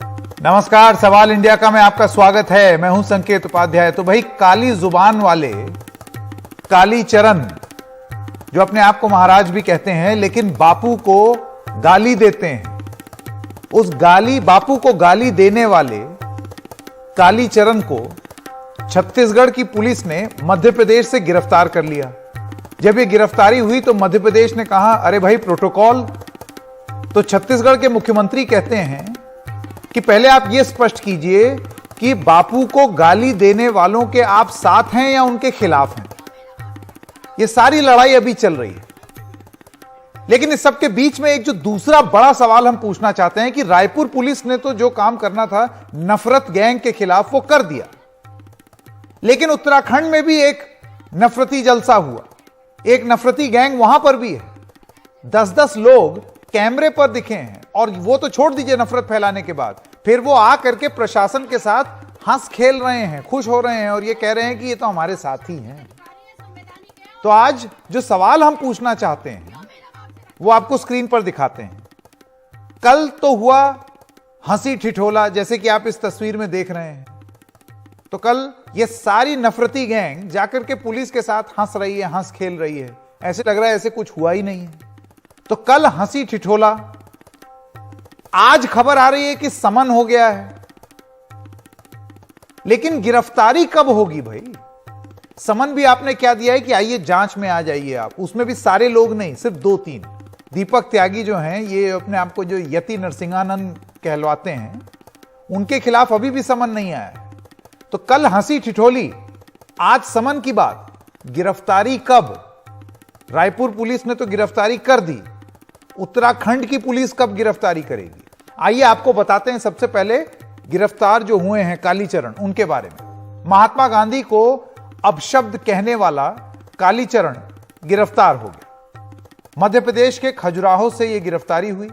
नमस्कार, सवाल इंडिया का में आपका स्वागत है। मैं हूं संकेत उपाध्याय। तो भाई, काली जुबान वाले कालीचरण, जो अपने आप को महाराज भी कहते हैं, लेकिन बापू को गाली देते हैं, उस बापू को गाली देने वाले कालीचरण को छत्तीसगढ़ की पुलिस ने मध्य प्रदेश से गिरफ्तार कर लिया। जब यह गिरफ्तारी हुई तो मध्य प्रदेश ने कहा, अरे भाई प्रोटोकॉल। तो छत्तीसगढ़ के मुख्यमंत्री कहते हैं कि पहले आप यह स्पष्ट कीजिए कि बापू को गाली देने वालों के आप साथ हैं या उनके खिलाफ हैं। यह सारी लड़ाई अभी चल रही है। लेकिन इस सबके बीच में एक जो दूसरा बड़ा सवाल हम पूछना चाहते हैं कि रायपुर पुलिस ने तो जो काम करना था नफरत गैंग के खिलाफ वो कर दिया, लेकिन उत्तराखंड में भी एक नफरती जलसा हुआ। एक नफरती गैंग वहां पर भी है। 10-10 लोग कैमरे पर दिखे हैं, और वो तो छोड़ दीजिए नफरत फैलाने के बाद, फिर वो आ करके प्रशासन के साथ हंस खेल रहे हैं, खुश हो रहे हैं और ये कह रहे हैं कि ये तो हमारे साथी हैं। तो आज जो सवाल हम पूछना चाहते हैं वो आपको स्क्रीन पर दिखाते हैं। कल तो हुआ हंसी ठिठोला, जैसे कि आप इस तस्वीर में देख रहे हैं। तो कल ये सारी नफरती गैंग जाकर के पुलिस के साथ हंस रही है, हंस खेल रही है, ऐसे लग रहा है ऐसे कुछ हुआ ही नहीं है। तो कल हंसी ठिठोला, आज खबर आ रही है कि समन हो गया है। लेकिन गिरफ्तारी कब होगी भाई? समन भी आपने क्या दिया है कि आइए जांच में आ जाइए आप, उसमें भी सारे लोग नहीं, सिर्फ 2-3। दीपक त्यागी जो हैं, ये अपने आप को जो यति नरसिंहानंद कहलवाते हैं, उनके खिलाफ अभी भी समन नहीं आया है। तो कल हंसी ठिठोली, आज समन की बात। गिरफ्तारी कब? रायपुर पुलिस ने तो गिरफ्तारी कर दी, उत्तराखंड की पुलिस कब गिरफ्तारी करेगी? आइए आपको बताते हैं। सबसे पहले गिरफ्तार जो हुए हैं कालीचरण, उनके बारे में। महात्मा गांधी को अपशब्द कहने वाला कालीचरण गिरफ्तार हो गया। मध्य प्रदेश के खजुराहो से यह गिरफ्तारी हुई।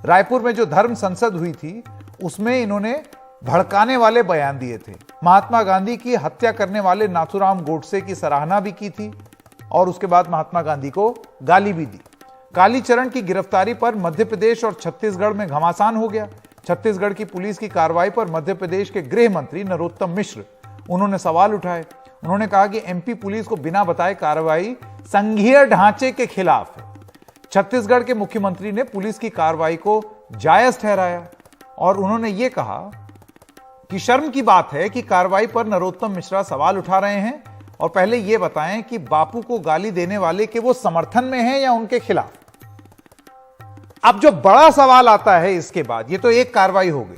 रायपुर में जो धर्म संसद हुई थी उसमें इन्होंने भड़काने वाले बयान दिए थे। महात्मा गांधी की हत्या करने वाले नाथूराम गोडसे की सराहना भी की थी और उसके बाद महात्मा गांधी को गाली भी दी। कालीचरण की गिरफ्तारी पर मध्य प्रदेश और छत्तीसगढ़ में घमासान हो गया। छत्तीसगढ़ की पुलिस की कार्रवाई पर मध्य प्रदेश के गृह मंत्री नरोत्तम मिश्र, उन्होंने सवाल उठाए। उन्होंने कहा कि एमपी पुलिस को बिना बताए कार्रवाई संघीय ढांचे के खिलाफ है। छत्तीसगढ़ के मुख्यमंत्री ने पुलिस की कार्रवाई को जायज ठहराया और उन्होंने यह कहा कि शर्म की बात है कि कार्रवाई पर नरोत्तम मिश्रा सवाल उठा रहे हैं, और पहले यह बताएं कि बापू को गाली देने वाले के वो समर्थन में हैं या उनके खिलाफ। अब जो बड़ा सवाल आता है इसके बाद, ये तो एक कार्रवाई हो गई।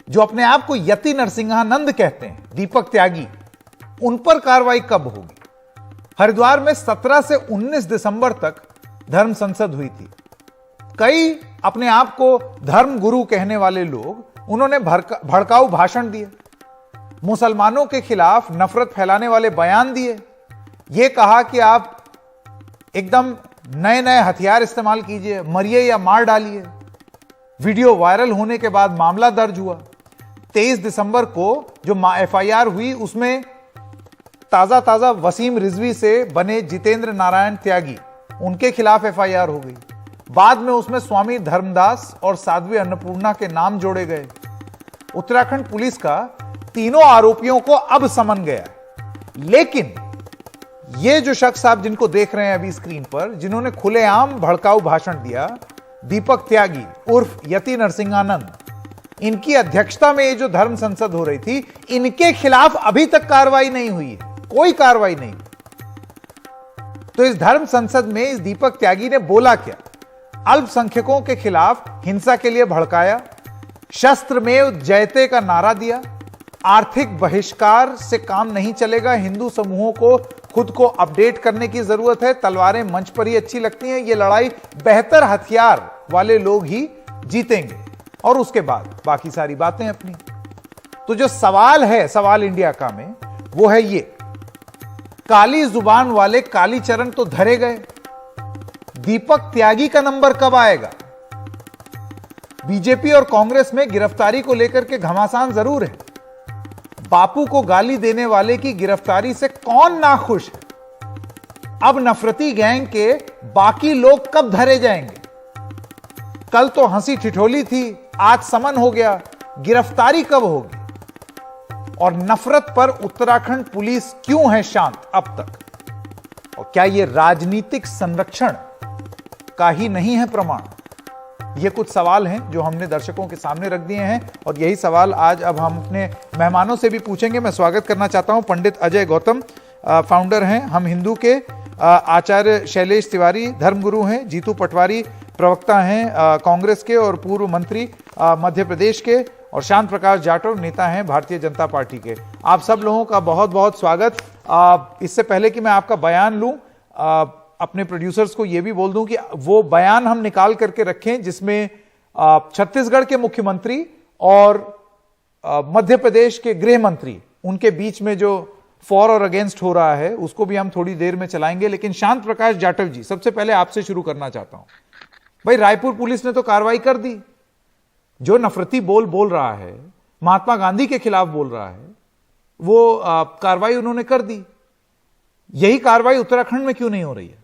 जो अपने आप को यति नरसिंहानंद कहते हैं, दीपक त्यागी, उन पर कार्रवाई कब होगी? हरिद्वार में 17 से 19 दिसंबर तक धर्म संसद हुई थी। कई अपने आप को धर्म गुरु कहने वाले लोग, उन्होंने भड़काऊ भाषण दिए, मुसलमानों के खिलाफ नफरत फैलाने वाले बयान दिए, यह कहा कि आप एकदम नए नए हथियार इस्तेमाल कीजिए, मरिए या मार डालिए। वीडियो वायरल होने के बाद मामला दर्ज हुआ। 23 दिसंबर को जो एफआईआर हुई उसमें ताजा वसीम रिजवी से बने जितेंद्र नारायण त्यागी, उनके खिलाफ एफआईआर हो गई। बाद में उसमें स्वामी धर्मदास और साध्वी अन्नपूर्णा के नाम जोड़े गए। उत्तराखंड पुलिस का तीनों आरोपियों को अब समन गया। लेकिन ये जो शख्स आप जिनको देख रहे हैं अभी स्क्रीन पर, जिन्होंने खुलेआम भड़काऊ भाषण दिया, दीपक त्यागी उर्फ यति नरसिंहानंद, इनकी अध्यक्षता में ये जो धर्म संसद हो रही थी, इनके खिलाफ अभी तक कार्रवाई नहीं हुई है, कोई कार्रवाई नहीं। तो इस धर्म संसद में इस दीपक त्यागी ने बोला क्या? अल्पसंख्यकों के खिलाफ हिंसा के लिए भड़काया, शस्त्रमेव जयते का नारा दिया, आर्थिक बहिष्कार से काम नहीं चलेगा, हिंदू समूहों को खुद को अपडेट करने की जरूरत है, तलवारें मंच पर ही अच्छी लगती हैं, ये लड़ाई बेहतर हथियार वाले लोग ही जीतेंगे, और उसके बाद बाकी सारी बातें अपनी। तो जो सवाल है सवाल इंडिया का में, वो है ये, काली जुबान वाले कालीचरण तो धरे गए, दीपक त्यागी का नंबर कब आएगा? बीजेपी और कांग्रेस में गिरफ्तारी को लेकर के घमासान जरूर है। बापू को गाली देने वाले की गिरफ्तारी से कौन नाखुश है? अब नफरती गैंग के बाकी लोग कब धरे जाएंगे? कल तो हंसी ठिठोली थी, आज समन हो गया, गिरफ्तारी कब होगी? और नफरत पर उत्तराखंड पुलिस क्यों है शांत अब तक? और क्या यह राजनीतिक संरक्षण का ही नहीं है प्रमाण? ये कुछ सवाल हैं जो हमने दर्शकों के सामने रख दिए हैं और यही सवाल आज अब हम अपने मेहमानों से भी पूछेंगे। मैं स्वागत करना चाहता हूं पंडित अजय गौतम, फाउंडर हैं हम हिंदू के, आचार्य शैलेश तिवारी धर्मगुरु हैं, जीतू पटवारी प्रवक्ता हैं कांग्रेस के और पूर्व मंत्री मध्य प्रदेश के, और शांत प्रकाश जाटव नेता हैं भारतीय जनता पार्टी के। आप सब लोगों का बहुत बहुत स्वागत। इससे पहले कि मैं आपका बयान लूं, अपने प्रोड्यूसर्स को यह भी बोल दूं कि वो बयान हम निकाल करके रखें जिसमें छत्तीसगढ़ के मुख्यमंत्री और मध्य प्रदेश के गृह मंत्री, उनके बीच में जो फॉर और अगेंस्ट हो रहा है उसको भी हम थोड़ी देर में चलाएंगे। लेकिन शांत प्रकाश जाटव जी, सबसे पहले आपसे शुरू करना चाहता हूं। भाई, रायपुर पुलिस ने तो कार्रवाई कर दी। जो नफरती बोल रहा है, महात्मा गांधी के खिलाफ बोल रहा है, वो कार्रवाई उन्होंने कर दी। यही कार्रवाई उत्तराखंड में क्यों नहीं हो रही है?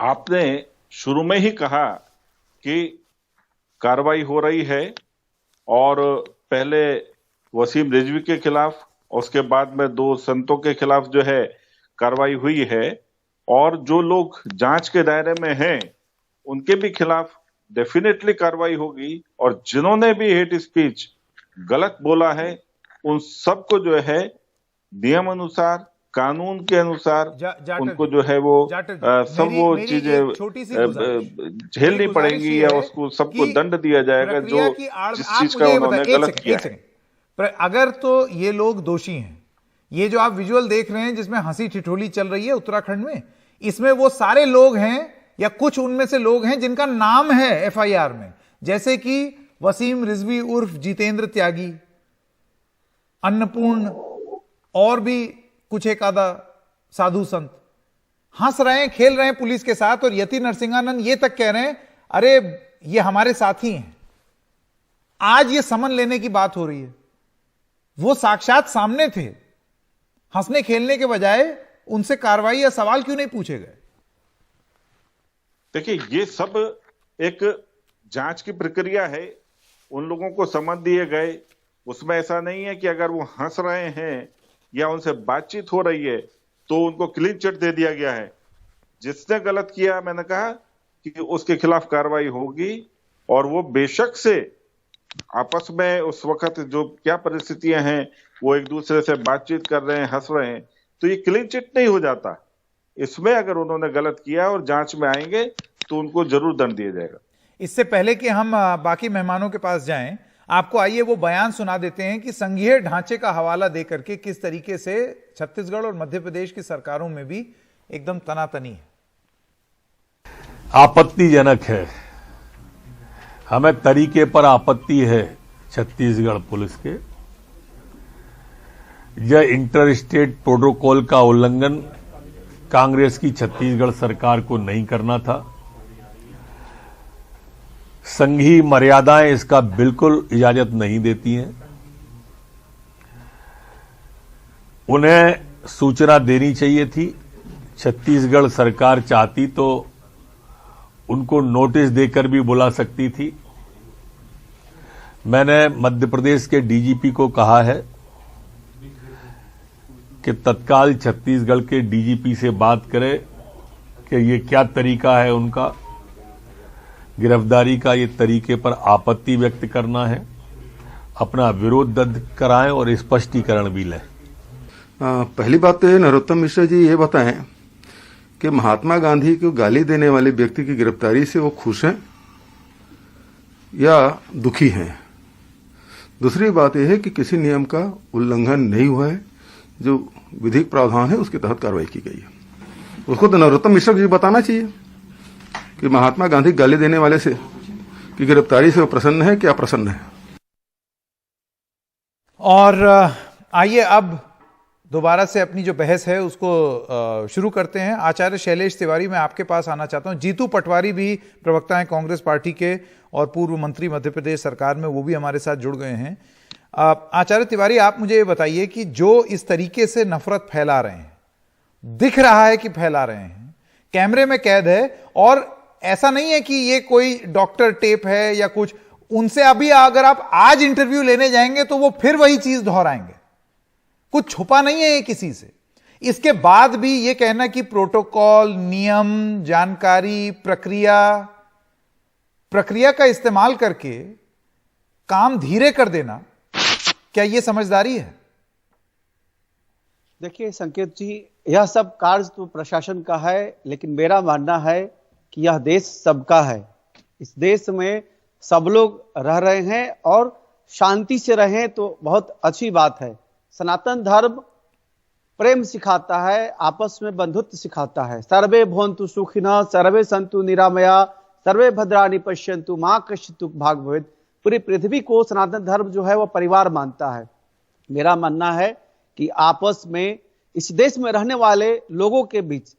आपने शुरू में ही कहा कि कार्रवाई हो रही है और पहले वसीम रिजवी के खिलाफ, उसके बाद में 2 संतों के खिलाफ जो है कार्रवाई हुई है, और जो लोग जांच के दायरे में हैं उनके भी खिलाफ डेफिनेटली कार्रवाई होगी। और जिन्होंने भी हेट स्पीच गलत बोला है उन सबको जो है नियम अनुसार, कानून के अनुसार उनको जो है वो सब वो चीजें झेलनी पड़ेंगी या उसको सबको दंड दिया जाएगा जो जिस चीज का उन्होंने गलत किया है। पर अगर तो ये लोग दोषी हैं, ये जो आप विजुअल देख रहे हैं जिसमें हंसी ठिठोली चल रही है उत्तराखंड में, इसमें वो सारे लोग हैं या कुछ उनमें से लोग हैं जिनका नाम है एफआईआर में, जैसे कि वसीम रिजवी उर्फ जितेंद्र त्यागी, अन्नपूर्ण और भी कुछ एक आधा साधु संत हंस रहे हैं, खेल रहे हैं पुलिस के साथ। और यति नरसिंहानंद ये तक कह रहे हैं, अरे ये हमारे साथी हैं। आज ये समन लेने की बात हो रही है। वो साक्षात सामने थे, हंसने खेलने के बजाय उनसे कार्रवाई या सवाल क्यों नहीं पूछे गए? देखिए, ये सब एक जांच की प्रक्रिया है। उन लोगों को समन दिए गए, उसमें ऐसा नहीं है कि अगर वो हंस रहे हैं या उनसे बातचीत हो रही है तो उनको क्लीन चिट दे दिया गया है। जिसने गलत किया, मैंने कहा कि उसके खिलाफ कार्रवाई होगी, और वो बेशक से आपस में उस वक्त जो क्या परिस्थितियां हैं, वो एक दूसरे से बातचीत कर रहे हैं, हंस रहे हैं, तो ये क्लीन चिट नहीं हो जाता। इसमें अगर उन्होंने गलत किया और जांच में आएंगे तो उनको जरूर दंड दिया जाएगा। इससे पहले कि हम बाकी मेहमानों के पास जाएं, आपको आइए वो बयान सुना देते हैं कि संघीय ढांचे का हवाला देकर के किस तरीके से छत्तीसगढ़ और मध्य प्रदेश की सरकारों में भी एकदम तनातनी है। आपत्तिजनक है, हमें तरीके पर आपत्ति है छत्तीसगढ़ पुलिस के। यह इंटर स्टेट प्रोटोकॉल का उल्लंघन कांग्रेस की छत्तीसगढ़ सरकार को नहीं करना था। संघीय मर्यादाएं इसका बिल्कुल इजाजत नहीं देती हैं। उन्हें सूचना देनी चाहिए थी। छत्तीसगढ़ सरकार चाहती तो उनको नोटिस देकर भी बुला सकती थी। मैंने मध्य प्रदेश के डीजीपी को कहा है कि तत्काल छत्तीसगढ़ के डीजीपी से बात करें कि ये क्या तरीका है उनका गिरफ्तारी का। ये तरीके पर आपत्ति व्यक्त करना है, अपना विरोध दर्ज कराएं और स्पष्टीकरण भी लें। पहली बात तो नरोत्तम मिश्रा जी ये बताएं कि महात्मा गांधी को गाली देने वाले व्यक्ति की गिरफ्तारी से वो खुश हैं या दुखी हैं। दूसरी बात यह है कि किसी नियम का उल्लंघन नहीं हुआ है, जो विधिक प्रावधान है उसके तहत कार्रवाई की गई है। उसको तो नरोत्तम मिश्रा जी बताना चाहिए कि महात्मा गांधी गाली देने वाले से की गिरफ्तारी से वो प्रसन्न है क्या प्रसन्न है। और आइए अब दोबारा से अपनी जो बहस है उसको शुरू करते हैं। आचार्य शैलेश तिवारी, मैं आपके पास आना चाहता हूं। जीतू पटवारी भी प्रवक्ता हैं कांग्रेस पार्टी के और पूर्व मंत्री मध्य प्रदेश सरकार में, वो भी हमारे साथ जुड़ गए हैं। आचार्य तिवारी, आप मुझे ये बताइए कि जो इस तरीके से नफरत फैला रहे हैं, दिख रहा है कि फैला रहे हैं, कैमरे में कैद है, और ऐसा नहीं है कि ये कोई डॉक्टर टेप है या कुछ, उनसे अभी अगर आप आज इंटरव्यू लेने जाएंगे तो वो फिर वही चीज दोहराएंगे, कुछ छुपा नहीं है ये किसी से। इसके बाद भी ये कहना कि प्रोटोकॉल, नियम, जानकारी, प्रक्रिया का इस्तेमाल करके काम धीरे कर देना, क्या ये समझदारी है? देखिए संकेत जी, यह सब कार्य तो प्रशासन का है, लेकिन मेरा मानना है कि यह देश सबका है। इस देश में सब लोग रह रहे हैं और शांति से रहें तो बहुत अच्छी बात है। सनातन धर्म प्रेम सिखाता है, आपस में बंधुत्व सिखाता है। सर्वे भवन्तु सुखिनः, सर्वे सन्तु निरामया, सर्वे भद्राणि पश्यन्तु मां कश्चित् दुःख भाग् भवेत्। पूरी पृथ्वी को सनातन धर्म जो है वह परिवार मानता है। मेरा मानना है कि आपस में इस देश में रहने वाले लोगों के बीच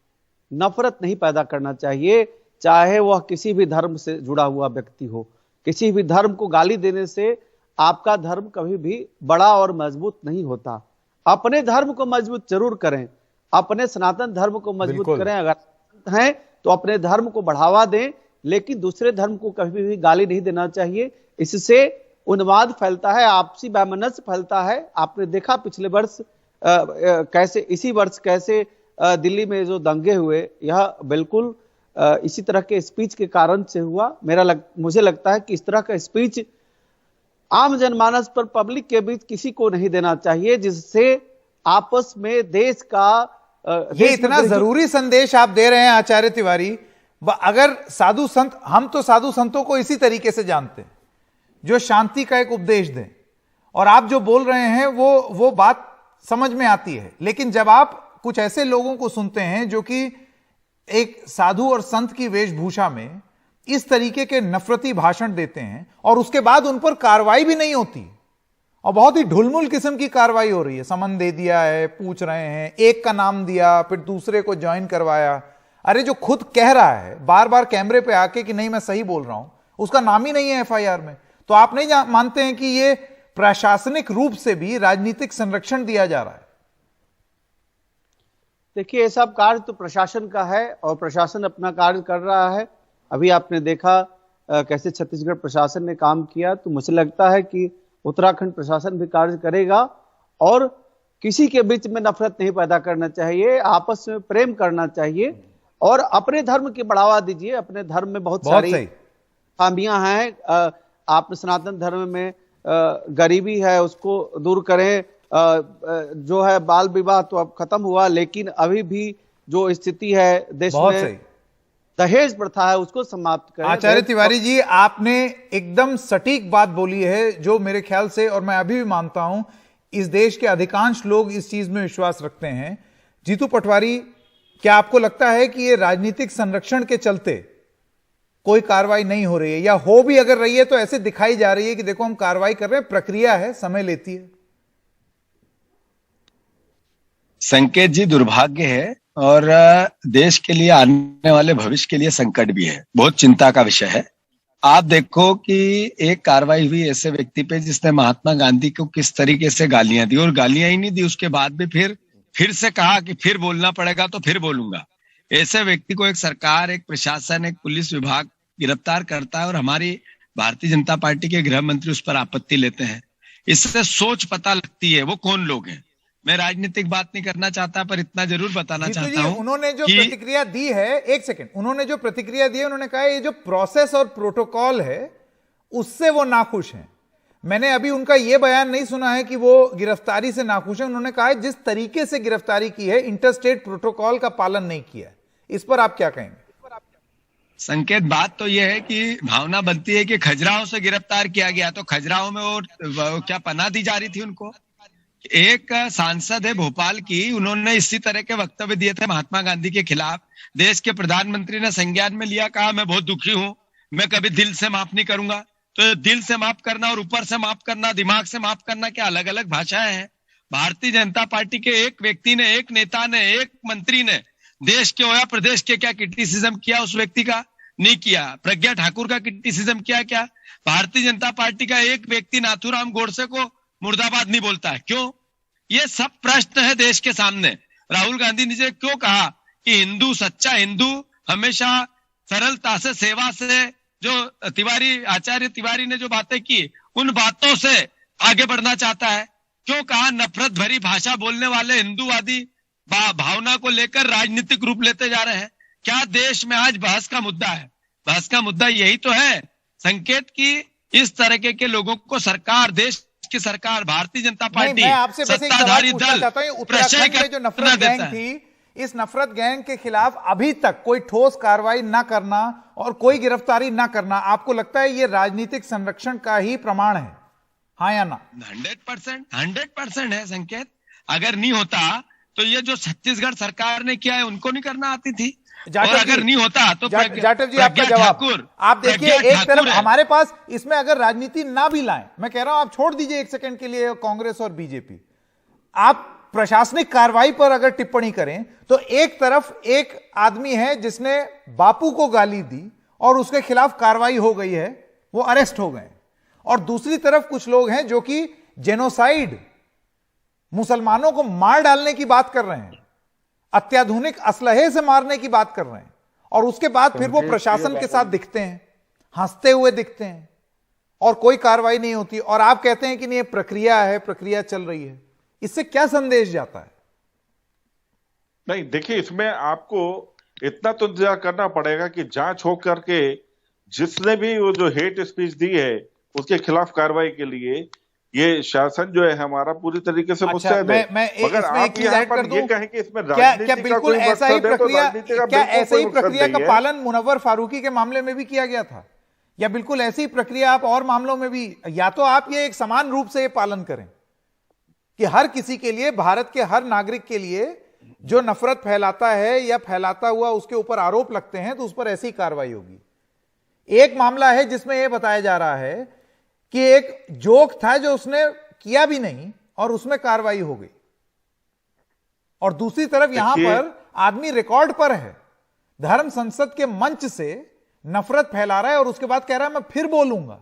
नफरत नहीं पैदा करना चाहिए, चाहे वह किसी भी धर्म से जुड़ा हुआ व्यक्ति हो। किसी भी धर्म को गाली देने से आपका धर्म कभी भी बड़ा और मजबूत नहीं होता। अपने धर्म को मजबूत जरूर करें, अपने सनातन धर्म को मजबूत करें, अगर हैं तो अपने धर्म को बढ़ावा दें, लेकिन दूसरे धर्म को कभी भी गाली नहीं देना चाहिए। इससे उन्माद फैलता है, आपसी वैमनस्य फैलता है। आपने देखा पिछले वर्ष कैसे, इसी वर्ष कैसे दिल्ली में जो दंगे हुए, यह बिल्कुल इसी तरह के स्पीच के कारण से हुआ। मुझे लगता है कि इस तरह का स्पीच आम जनमानस पर, पब्लिक के बीच किसी को नहीं देना चाहिए, जिससे आपस में देश का ये इतना जरूरी संदेश आप दे रहे हैं आचार्य तिवारी। अगर साधु संत, हम तो साधु संतों को इसी तरीके से जानते हैं जो शांति का एक उपदेश दें, और आप जो बोल रहे हैं वो बात समझ में आती है। लेकिन जब आप कुछ ऐसे लोगों को सुनते हैं जो कि एक साधु और संत की वेशभूषा में इस तरीके के नफरती भाषण देते हैं और उसके बाद उन पर कार्रवाई भी नहीं होती, और बहुत ही ढुलमुल किस्म की कार्रवाई हो रही है, समन दे दिया है, पूछ रहे हैं, एक का नाम दिया, फिर दूसरे को ज्वाइन करवाया। अरे जो खुद कह रहा है बार बार कैमरे पे आके कि नहीं मैं सही बोल रहा हूं, उसका नाम ही नहीं है एफआईआर में। तो आप नहीं मानते हैं कि ये प्रशासनिक रूप से भी राजनीतिक संरक्षण दिया जा रहा है? देखिए, ये सब कार्य तो प्रशासन का है और प्रशासन अपना कार्य कर रहा है। अभी आपने देखा कैसे छत्तीसगढ़ प्रशासन ने काम किया, तो मुझे लगता है कि उत्तराखंड प्रशासन भी कार्य करेगा। और किसी के बीच में नफरत नहीं पैदा करना चाहिए, आपस में प्रेम करना चाहिए और अपने धर्म की बढ़ावा दीजिए। अपने धर्म में बहुत सारी खामियां हैं। आप सनातन धर्म में गरीबी है, उसको दूर करें। जो है बाल विवाह तो अब खत्म हुआ, लेकिन अभी भी जो स्थिति है देश में दहेज प्रथा है, उसको समाप्त करें। आचार्य तिवारी जी, आपने एकदम सटीक बात बोली है, जो मेरे ख्याल से, और मैं अभी भी मानता हूं, इस देश के अधिकांश लोग इस चीज में विश्वास रखते हैं। जीतू पटवारी, क्या आपको लगता है कि ये राजनीतिक संरक्षण के चलते कोई कार्रवाई नहीं हो रही है, या हो भी अगर रही है तो ऐसे दिखाई जा रही है कि देखो हम कार्रवाई कर रहे हैं, प्रक्रिया है, समय लेती है? संकेत जी, दुर्भाग्य है और देश के लिए, आने वाले भविष्य के लिए संकट भी है। बहुत चिंता का विषय है। आप देखो कि एक कार्रवाई हुई ऐसे व्यक्ति पे जिसने महात्मा गांधी को किस तरीके से गालियां दी, और गालियां ही नहीं दी, उसके बाद भी फिर से कहा कि फिर बोलना पड़ेगा तो फिर बोलूंगा। ऐसे व्यक्ति को एक सरकार, एक प्रशासन, एक पुलिस विभाग गिरफ्तार करता है और हमारी भारतीय जनता पार्टी के गृह मंत्री उस पर आपत्ति लेते हैं। इससे सोच पता लगती है वो कौन लोग हैं। मैं राजनीतिक बात नहीं करना चाहता, पर इतना जरूर बताना चाहता हूं। उन्होंने जो प्रतिक्रिया दी है, एक सेकंड, उन्होंने जो प्रतिक्रिया दी है, उन्होंने कहा ये जो प्रोसेस और प्रोटोकॉल है उससे वो नाखुश हैं। मैंने अभी उनका ये बयान नहीं सुना है कि वो गिरफ्तारी से नाखुश है। उन्होंने कहा है जिस तरीके से गिरफ्तारी की है, इंटरस्टेट प्रोटोकॉल का पालन नहीं किया। इस पर आप क्या कहेंगे? संकेत, बात तो यह है कि भावना बनती है कि खजुराहो से गिरफ्तार किया गया, तो खजुराहो में वो क्या पनाह दी जा रही थी उनको? एक सांसद है भोपाल की, उन्होंने इसी तरह के वक्तव्य दिए थे महात्मा गांधी के खिलाफ। देश के प्रधानमंत्री ने संज्ञान में लिया, कहा मैं बहुत दुखी हूं, मैं कभी दिल से माफ नहीं करूंगा। तो दिल से माफ करना और ऊपर से माफ करना, दिमाग से माफ करना, क्या अलग अलग भाषाएं हैं? भारतीय जनता पार्टी के एक व्यक्ति ने, एक नेता ने, एक मंत्री ने देश के या प्रदेश के क्या क्रिटिसिज्म किया उस व्यक्ति का? नहीं किया। प्रज्ञा ठाकुर का क्रिटिसिज्म किया क्या? भारतीय जनता पार्टी का एक व्यक्ति नाथूराम गोडसे को मुर्दाबाद नहीं बोलता है, क्यों? ये सब प्रश्न है देश के सामने। राहुल गांधी ने क्यों कहा कि हिंदू, सच्चा हिंदू हमेशा सरलता से, सेवा से, जो तिवारी, आचार्य तिवारी ने जो बातें की, उन बातों से आगे बढ़ना चाहता है। क्यों कहा नफरत भरी भाषा बोलने वाले हिंदूवादी भावना को लेकर राजनीतिक रूप लेते जा रहे हैं? क्या देश में आज बहस का मुद्दा है? बहस का मुद्दा यही तो है संकेत की इस तरह के लोगों को सरकार, देश की सरकार, भारतीय जनता पार्टी, मैं आपसे बस एक सत्ताधारी सवाल पूछना दल चाहता हूं, उत्तराखंड में जो नफरत गैंग थी, इस नफरत गैंग के खिलाफ अभी तक कोई ठोस कार्रवाई ना करना और कोई गिरफ्तारी ना करना, आपको लगता है ये राजनीतिक संरक्षण का ही प्रमाण है, हाँ या ना? 100% है संकेत। अगर नहीं होता तो ये जो छत्तीसगढ़ सरकार ने किया है उनको नहीं करना आती थी, और अगर नहीं होता तो जाटव जी आपका जवाब। आप देखिए, एक तरफ हमारे पास इसमें अगर राजनीति ना भी लाएं, मैं कह रहा हूं आप छोड़ दीजिए एक सेकंड के लिए कांग्रेस और बीजेपी, आप प्रशासनिक कार्रवाई पर अगर टिप्पणी करें तो एक तरफ एक आदमी है जिसने बापू को गाली दी और उसके खिलाफ कार्रवाई हो गई है, वो अरेस्ट हो गए, और दूसरी तरफ कुछ लोग हैं जो कि जेनोसाइड, मुसलमानों को मार डालने की बात कर रहे हैं, अत्याधुनिक असलहे से मारने की बात कर रहे हैं, और उसके बाद फिर वो प्रशासन के साथ दिखते हैं, हंसते हुए दिखते हैं और कोई कार्रवाई नहीं होती, और आप कहते हैं कि नहीं ये प्रक्रिया है, प्रक्रिया चल रही है। इससे क्या संदेश जाता है? नहीं, देखिए, इसमें आपको इतना तो इंतजार करना पड़ेगा कि जांच हो करके जिसने भी वो जो हेट स्पीच दी है उसके खिलाफ कार्रवाई के लिए ये शासन जो है हमारा पूरी तरीके से मुस्तैद है। मगर आप यहाँ पर ये कहें कि इसमें राजनीति का कोई मकसद है, तो राजनीति का क्या ऐसे ही प्रक्रिया का है। पालन मुनव्वर फारूकी के मामले में भी किया गया था, या बिल्कुल ऐसी ही प्रक्रिया आप और मामलों में भी, या तो आप ये एक समान रूप से ये पालन करें कि हर किसी के लिए, भारत के हर नागरिक के लिए जो नफरत फैलाता है या फैलाता हुआ उसके ऊपर आरोप लगते हैं तो उस पर ऐसी कार्रवाई होगी। एक मामला है जिसमें यह बताया जा रहा है कि एक जोक था जो उसने किया भी नहीं और उसमें कार्रवाई हो गई, और दूसरी तरफ यहां पर आदमी रिकॉर्ड पर है, धर्म संसद के मंच से नफरत फैला रहा है और उसके बाद कह रहा है मैं फिर बोलूंगा,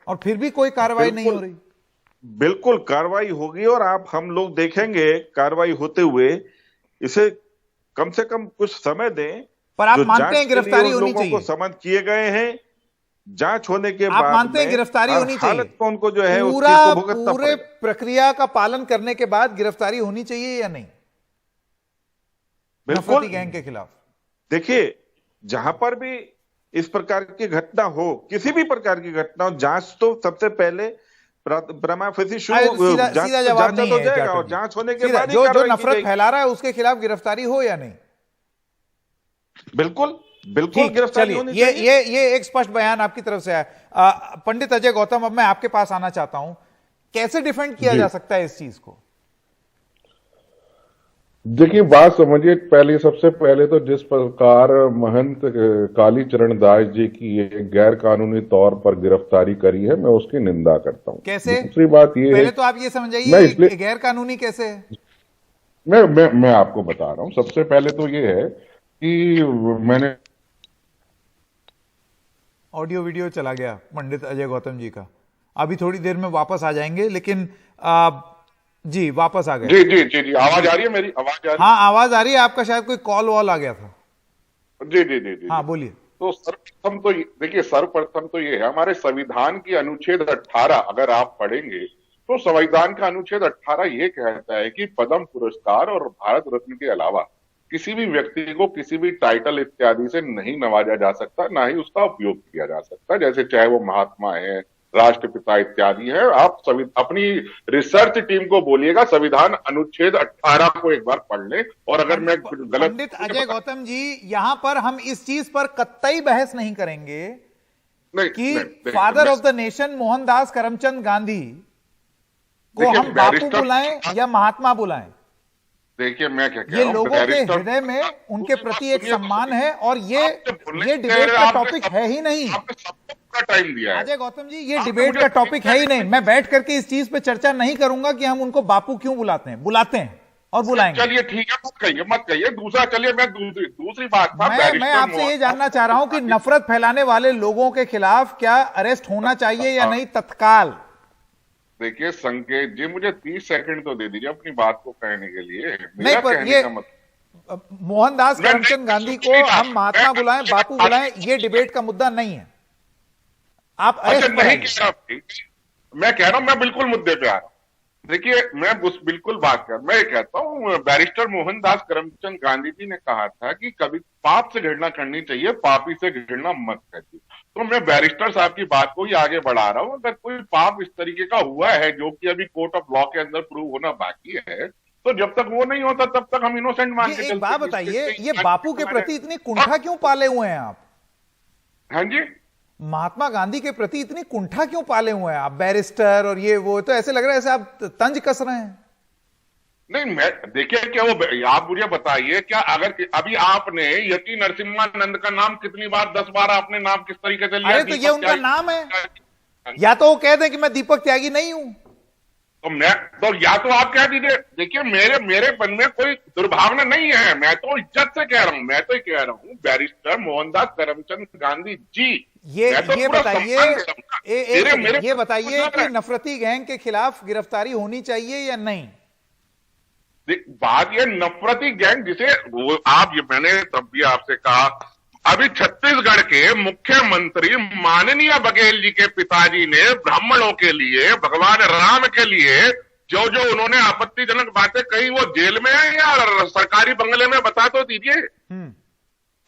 और फिर भी कोई कार्रवाई नहीं हो रही। बिल्कुल कार्रवाई होगी, और हम लोग देखेंगे कार्रवाई होते हुए। इसे कम से कम कुछ समय दें। पर आप मानते हैं गिरफ्तारी होनी चाहिए? समन किए गए हैं, जांच होने के बाद आप मानते हैं गिरफ्तारी होनी चाहिए? हालत को उनको जो है पूरे प्रक्रिया का पालन करने के बाद गिरफ्तारी होनी चाहिए या नहीं बिल्कुल गैंग के खिलाफ? देखिए, जहां पर भी इस प्रकार की घटना हो, किसी भी प्रकार की घटना हो, जांच तो सबसे पहले प्रमा फेसी सीधा जवाब नहीं है, जाएगा, और जांच होने के बाद जो नफरत फैला रहा है उसके खिलाफ गिरफ्तारी हो या नहीं? बिल्कुल गिरफ्तारी होनी चाहिए। ये एक स्पष्ट बयान आपकी तरफ से आया। पंडित अजय गौतम, अब मैं आपके पास आना चाहता हूं, कैसे डिफेंड किया जा सकता है इस चीज को? देखिए, बात समझिए, सबसे पहले तो जिस प्रकार महंत कालीचरण दास जी की ये गैर कानूनी तौर पर गिरफ्तारी करी है, मैं उसकी निंदा करता हूं। कैसे? दूसरी बात ये पहले तो आप ये समझाइए गैर कानूनी कैसे है? मैं आपको बता रहा हूं। सबसे पहले तो ये है कि मैंने ऑडियो वीडियो चला गया पंडित अजय गौतम जी का, अभी थोड़ी देर में वापस आ जाएंगे, लेकिन जी वापस आ गए। जी आवाज आ रही है मेरी? आवाज आ रही है? हाँ, आवाज आ रही है। आपका शायद कोई कॉल वॉल आ गया था। जी हाँ, बोलिए। तो सर्वप्रथम तो ये है, हमारे संविधान की अनुच्छेद 18 अगर आप पढ़ेंगे तो संविधान का अनुच्छेद 18 ये कहता है कि पद्म पुरस्कार और भारत रत्न के अलावा किसी भी व्यक्ति को किसी भी टाइटल इत्यादि से नहीं नवाजा जा सकता, ना ही उसका उपयोग किया जा सकता, जैसे चाहे वो महात्मा है, राष्ट्रपिता इत्यादि है। आप अपनी रिसर्च टीम को बोलिएगा संविधान अनुच्छेद 18 को एक बार पढ़ ले, और अगर मैं गलत। पंडित अजय गौतम जी, यहां पर हम इस चीज पर कतई बहस नहीं करेंगे कि father of the nation Mohandas Karamchand Gandhi को हम बापू बुलाएं या महात्मा बुलाएं। देखिए, मैं क्या कह ये रहा हूं, लोगों के हृदय में उनके प्रति एक सम्मान है, और ये डिबेट का टॉपिक है ही नहीं। टाइम दिया है अजय गौतम जी, ये डिबेट का टॉपिक है ही नहीं। मैं बैठ करके इस चीज पे चर्चा नहीं करूंगा कि हम उनको बापू क्यों बुलाते हैं और बुलाएंगे। चलिए ठीक है, मत कहिए दूसरा। चलिए, मैं दूसरी बात मैं आपसे ये जानना चाह रहा हूं कि नफरत फैलाने वाले लोगों के खिलाफ क्या अरेस्ट होना चाहिए या नहीं तत्काल? देखिए संकेत जी, मुझे 30 सेकंड तो दे दीजिए अपनी बात को कहने के लिए। नहीं, पर मोहनदास करमचंद गांधी को हम महात्मा बुलाएं, बापू बुलाएं, ये डिबेट का मुद्दा नहीं है। आप अरेस्ट नहीं कह रहा हूं, मैं कह रहा हूं, मैं बिल्कुल मुद्दे पे आ रहा हूं। देखिए, मैं बिल्कुल बात कर, मैं कहता हूं बैरिस्टर मोहनदास करमचंद गांधी जी ने कहा था कि कभी पाप से घृणा करनी चाहिए, पापी से घृणा मत करिए। तो मैं बैरिस्टर साहब की बात को ही आगे बढ़ा रहा हूं। अगर कोई पाप इस तरीके का हुआ है जो कि अभी कोर्ट ऑफ लॉ के अंदर प्रूव होना बाकी है, तो जब तक वो नहीं होता तब तक हम इनोसेंट मान के चलते हैं। एक बात बताइए, ये बापू के प्रति इतनी कुंठा क्यों पाले हुए हैं आप? हाँ जी, महात्मा गांधी के प्रति इतनी कुंठा क्यों पाले हुए हैं आप? बैरिस्टर और ये वो, तो ऐसे लग रहा है ऐसे आप तंज कस रहे हैं। नहीं, मैं देखिए, क्या वो, आप मुझे बताइए, क्या अगर अभी आपने यति नरसिम्हानंद का नाम कितनी बार, 10 बार आपने नाम किस तरीके से लिया? अरे तो ये उनका नाम है, या तो वो कह दें कि मैं दीपक त्यागी नहीं हूं, तो या तो आप कह दीजिए। देखिए, मेरे मन में कोई दुर्भावना नहीं है, मैं तो इज्जत से कह रहा हूं, मैं तो कह रहा हूं बैरिस्टर मोहनदास करमचंद गांधी जी। ये बताइए, ये बताइए कि नफरत नफरती गैंग के खिलाफ गिरफ्तारी होनी चाहिए या नहीं? बात ये नफरती गैंग जिसे मैंने तब भी आपसे कहा, अभी छत्तीसगढ़ के मुख्यमंत्री माननीय बघेल जी के पिताजी ने ब्राह्मणों के लिए, भगवान राम के लिए जो उन्होंने आपत्तिजनक बातें कही, वो जेल में है या सरकारी बंगले में? बता तो दीजिए।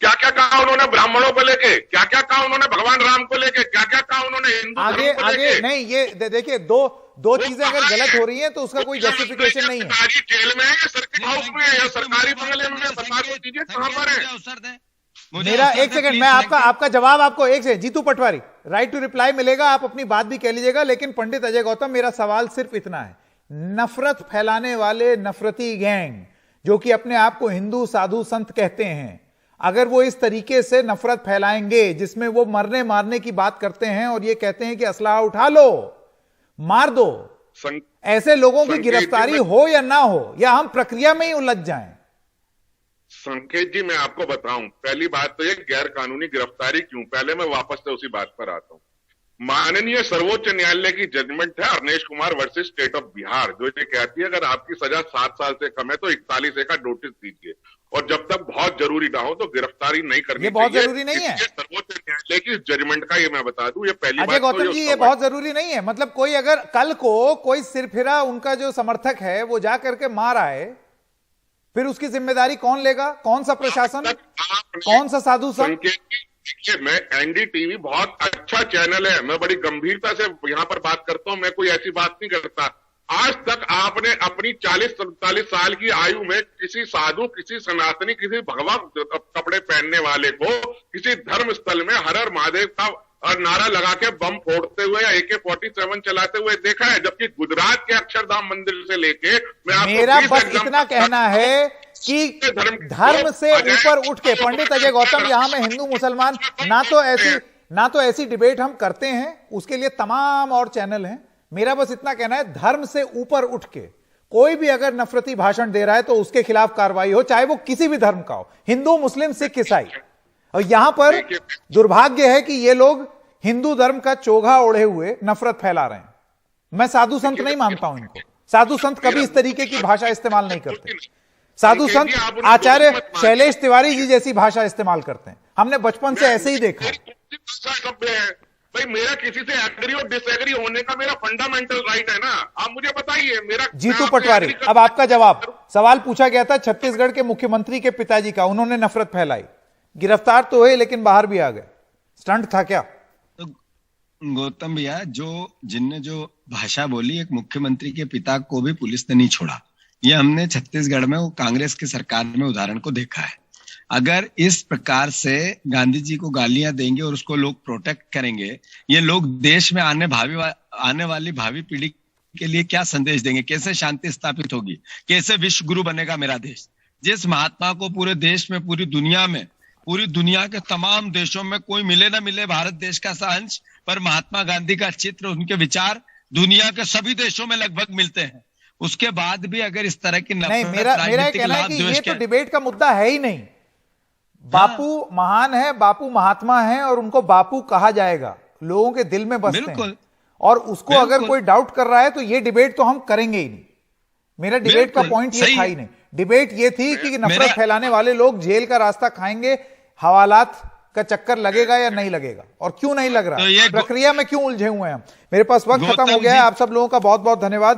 क्या क्या कहा उन्होंने ब्राह्मणों को लेके, क्या क्या कहा उन्होंने भगवान राम को लेके, क्या क्या कहा उन्होंने हिंदू आगे धर्म को आगे लेके? नहीं, ये देखिए, दो चीजें अगर गलत हो रही हैं तो उसका कोई जस्टिफिकेशन नहीं है। सरकारी जेल में है या सर्किट हाउस में है या सरकारी बंगले में? बता तो दीजिए कहां पर है। मेरा एक सेकंड, मैं आपका जवाब आपको एक second, Jitu Patwari, right to reply मिलेगा, आप अपनी बात भी कह लीजिएगा, लेकिन पंडित अजय गौतम, मेरा सवाल सिर्फ इतना है, नफरत फैलाने वाले नफरती गैंग जो कि अपने आप को हिंदू साधु संत कहते हैं, अगर वो इस तरीके से नफरत फैलाएंगे जिसमें वो मरने मारने की बात करते हैं और ये कहते हैं कि असलाह उठा लो, मार दो, ऐसे लोगों की गिरफ्तारी हो या ना हो, या हम प्रक्रिया में ही उलझ जाएं? संकेत जी, मैं आपको बताऊं, पहली बात तो ये गैर कानूनी गिरफ्तारी क्यों, पहले मैं वापस से उसी बात पर आता हूं। माननीय सर्वोच्च न्यायालय की जजमेंट है Arnesh Kumar versus state of Bihar, जो ये कहती है अगर आपकी सजा 7 साल से कम है तो 41A का नोटिस दीजिए, और जब तक बहुत जरूरी ना हो तो गिरफ्तारी नहीं करनी चाहिए। ये बहुत जरूरी नहीं है, सर्वोच्च न्यायालय की जजमेंट का ये मैं बता दूं, ये पहली बात। अजय गौतम जी, ये बहुत जरूरी नहीं है, मतलब कोई अगर कल को कोई सिरफिरा उनका जो समर्थक है वो जा करके मार आए, फिर उसकी जिम्मेदारी कौन लेगा? कौन सा प्रशासन, कौन सा साधु संत? देखिए, मैं एनडीटीवी बहुत अच्छा चैनल है, मैं बड़ी गंभीरता से यहाँ पर बात करता हूँ, मैं कोई ऐसी बात नहीं करता। आज तक आपने अपनी 40-45 साल की आयु में किसी साधु, किसी सनातनी, किसी भगवा कपड़े पहनने वाले को किसी धर्म स्थल में हर हर महादेव का और नारा लगा के बम फोड़ते हुए या AK-47 चलाते हुए देखा है? जबकि गुजरात के अक्षरधाम मंदिर से लेके मेरा बस इतना कहना है कि धर्म से ऊपर उठ के, पंडित अजय गौतम, यहां में हिंदू मुसलमान ना तो ऐसी डिबेट हम करते हैं, उसके लिए तमाम और चैनल हैं। मेरा बस इतना कहना है, धर्म से ऊपर उठ के कोई भी अगर नफरती भाषण दे रहा है तो उसके खिलाफ कार्रवाई हो, चाहे वो किसी भी धर्म का हो, हिंदू, मुस्लिम, सिख, ईसाई। और यहां पर दुर्भाग्य है कि ये लोग हिंदू धर्म का चोगा ओढ़े हुए नफरत फैला रहे हैं। मैं साधु संत नहीं मानता हूं इनको, साधु संत कभी इस तरीके की भाषा इस्तेमाल नहीं करते। साधु संत आचार्य शैलेश तिवारी जी जैसी भाषा इस्तेमाल करते हैं, हमने बचपन से ऐसे ही देखा। भाई, मेरा किसी से एग्री और डिसएग्री होने का मेरा फंडामेंटल राइट है ना, आप मुझे बताइए। मेरा जीतू पटवारी, अब आपका जवाब। सवाल पूछा गया था छत्तीसगढ़ के मुख्यमंत्री के पिताजी का, उन्होंने नफरत फैलाई, गिरफ्तार तो हुए लेकिन बाहर भी आ गए, स्टंट था क्या? तो गौतम भैया, जिनने जो भाषा बोली, एक मुख्यमंत्री के पिता को भी पुलिस ने नहीं छोड़ा। ये हमने छत्तीसगढ़ में वो कांग्रेस की सरकार में उदाहरण को देखा है। अगर इस प्रकार से गांधी जी को गालियां देंगे और उसको लोग प्रोटेक्ट करेंगे, ये लोग देश में आने वाली भावी पीढ़ी के लिए क्या संदेश देंगे? कैसे शांति स्थापित होगी? कैसे विश्व गुरु बनेगा मेरा देश? जिस महात्मा को पूरे देश में, पूरी दुनिया के तमाम देशों में कोई मिले ना मिले भारत देश का अंश, पर महात्मा गांधी का चित्र, उनके विचार दुनिया के सभी देशों में लगभग मिलते हैं। उसके बाद भी अगर इस तरह की नहीं, मेरा कहना है कि ये तो डिबेट का मुद्दा है ही नहीं। बापू महान है, बापू महात्मा है और उनको बापू कहा जाएगा, लोगों के दिल में बसते हैं, और उसको अगर कोई डाउट कर रहा है तो ये डिबेट तो हम करेंगे ही नहीं। मेरा डिबेट का पॉइंट ये था ही नहीं। डिबेट ये थी कि नफरत फैलाने वाले लोग जेल का रास्ता खाएंगे, हवालात का चक्कर लगेगा या नहीं लगेगा, और क्यों नहीं लग रहा, तो ये प्रक्रिया में क्यों उलझे हुए हैं हम। मेरे पास वक्त खत्म हो गौतम गया है। जी- आप सब लोगों का बहुत बहुत धन्यवाद।